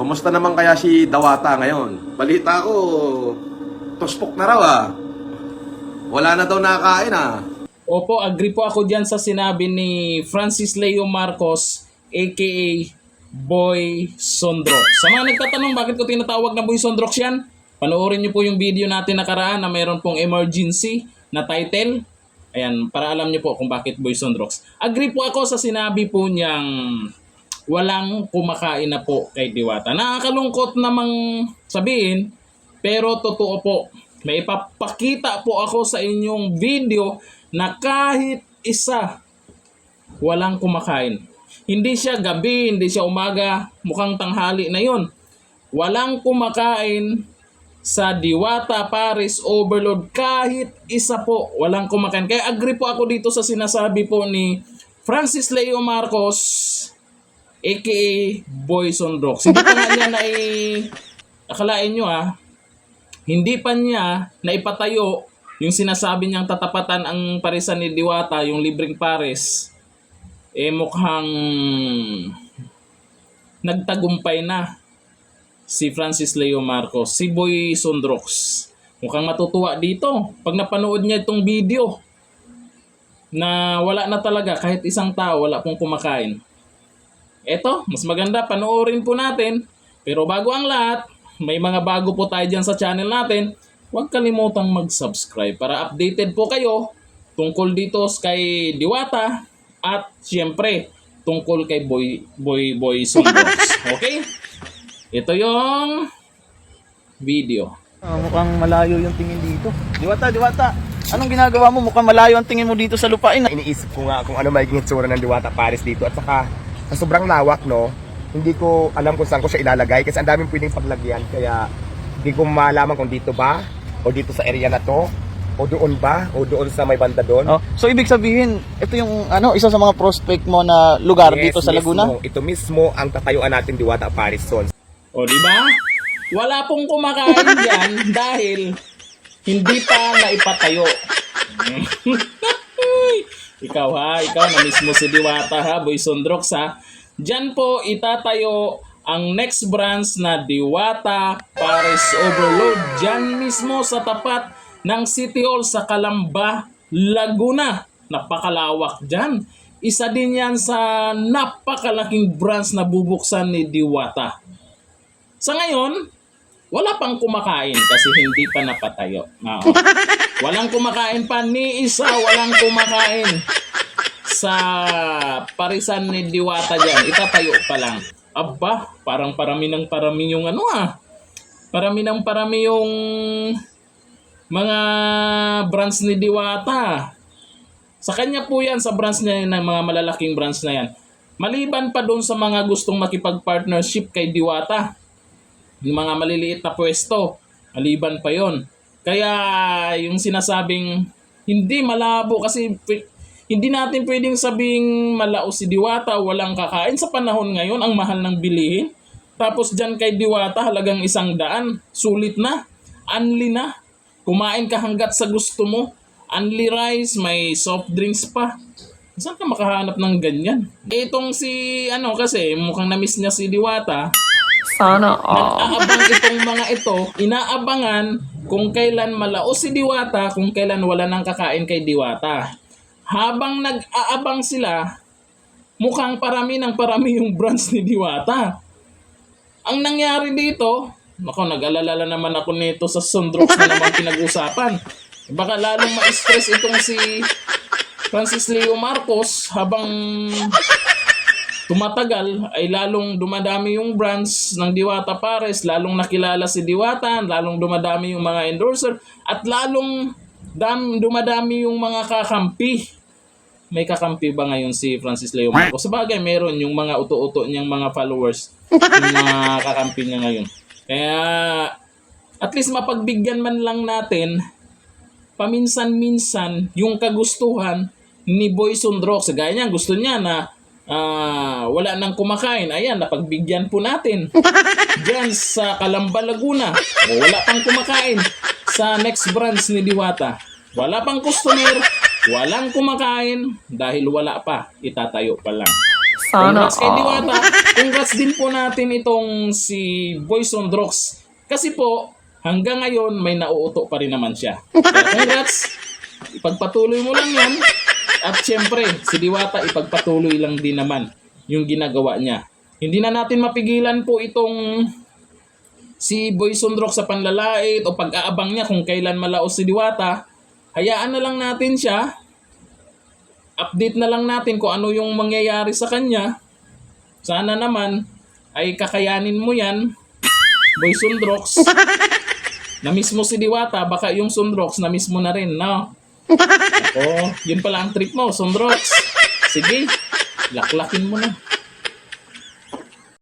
Kumusta naman kaya si Dawata ngayon? Balita ko, tuspok na raw ah. Wala na daw nakakain ah. Opo, agree po ako dyan sa sinabi ni Francis Leo Marcos aka Boy Sondrox. Sa mga nagtatanong bakit ko tinatawag na Boy Sondrox yan, panoorin niyo po yung video natin nakaraan na mayroon pong emergency na title. Ayan, para alam niyo po kung bakit Boy Sondrox. Agree po ako sa sinabi po niyang walang kumakain na po kay Diwata. Nakakalungkot namang sabihin, pero totoo po. May ipapakita po ako sa inyong video na kahit isa walang kumakain. Hindi siya gabi, hindi siya umaga, mukhang tanghali na yon. Walang kumakain sa Diwata Paris Overload, kahit isa po walang kumakain. Kaya agree po ako dito sa sinasabi po ni Francis Leo Marcos aka Boy Sondrox. Hindi pa nga niya akalain nyo hindi pa niya naipatayo yung sinasabi niyang tatapatan ang parisan ni Diwata, yung libreng pares, mukhang nagtagumpay na si Francis Leo Marcos, si Boy Sondrox. Mukhang matutuwa dito pag napanood niya itong video na wala na talaga, kahit isang tao wala pong kumakain. Eto, mas maganda panoorin po natin. Pero bago ang lahat, may mga bago po tayo dyan sa channel natin. Huwag kalimutang mag-subscribe para updated po kayo tungkol dito kay Diwata at siyempre tungkol kay Boy Sondrox. Okay? Ito yung video. Mukhang malayo yung tingin dito. Diwata. Anong ginagawa mo? Mukhang malayo ang tingin mo dito sa lupain. Iniisip ko nga kung ano magiging itsura ng Diwata Paris dito. At saka sa sobrang lawak, no, hindi ko alam kung saan ko siya ilalagay kasi ang daming pwedeng paglagyan. Kaya hindi ko malaman kung dito ba o dito sa area na to o doon ba o doon sa may banda doon. Oh, so ibig sabihin, ito yung isa sa mga prospect mo na lugar dito sa Laguna? Mismo, ito mismo ang tatayuan natin Diwata Paris Zone. O di ba? Wala pong kumakain diyan dahil hindi pa naipatayo. Ikaw na mismo si Diwata Boy Sondrox Diyan po itatayo ang next branch na Diwata Paris Overload. Diyan mismo sa tapat ng City Hall sa Calamba, Laguna. Napakalawak diyan. Isa din yan sa napakalaking branch na bubuksan ni Diwata. Sa ngayon, wala pang kumakain kasi hindi pa napatayo. Walang kumakain pa ni isa, walang kumakain sa parisan ni Diwata dyan. Itatayo pa lang. Aba, parang parami yung parami yung mga branch ni Diwata. Sa kanya po yan, sa branch niya ng mga malalaking branch na yan. Maliban pa doon sa mga gustong makipag-partnership kay Diwata. Yung mga maliliit na pwesto, maliban pa yon. Kaya yung sinasabing hindi malabo kasi hindi natin pwedeng sabing malao si Diwata, walang kakain sa panahon ngayon, ang mahal ng bilihin. Tapos dyan kay Diwata halagang 100, sulit na, unli na. Kumain ka hanggat sa gusto mo, unli rice, may soft drinks pa. Saan ka makahanap ng ganyan? Itong si kasi mukhang na-miss niya si Diwata. Sana Nag-aabang itong mga ito, inaabangan kung kailan malao si Diwata, kung kailan wala nang kakain kay Diwata. Habang nag-aabang sila, mukhang parami yung branch ni Diwata. Ang nangyari dito, nag-alala naman ako nito sa Sondrox na naman pinag-usapan. Baka lalong ma-stress itong si Francis Leo Marcos habang tumatagal ay lalong dumadami yung branch ng Diwata Paris, lalong nakilala si Diwata, lalong dumadami yung mga endorser, at lalong dumadami yung mga kakampi. May kakampi ba ngayon si Francis Leo Marcos? Sabagay, meron yung mga uto-uto niyang mga followers, yung mga kakampi niya ngayon. Kaya, at least mapagbigyan man lang natin, paminsan-minsan, yung kagustuhan ni Boy Sondrox. Gaya niya, gusto niya na wala nang kumakain. Ayan, napagbigyan po natin. Diyan sa Calamba, Laguna. Wala pang kumakain sa next branch ni Diwata. Wala pang customer, walang kumakain dahil wala pa, itatayo pa lang. Congrats kay Diwata. Congrats din po natin itong si Boy Sondrox. Kasi po, hanggang ngayon may nauuto pa rin naman siya. Kaya congrats. Ipagpatuloy mo lang yan. At syempre, si Diwata ipagpatuloy lang din naman yung ginagawa niya. Hindi na natin mapigilan po itong si Boy Sondrox sa panlalait o pag-aabang niya kung kailan malaos si Diwata. Hayaan na lang natin siya. Update na lang natin kung ano yung mangyayari sa kanya. Sana naman ay kakayanin mo yan, Boy Sondrox. Na-miss mo si Diwata, baka yung Sondrox na-miss mo na rin, no? Yun pala ang trip mo, Sondrox. Sige, laklakin mo na.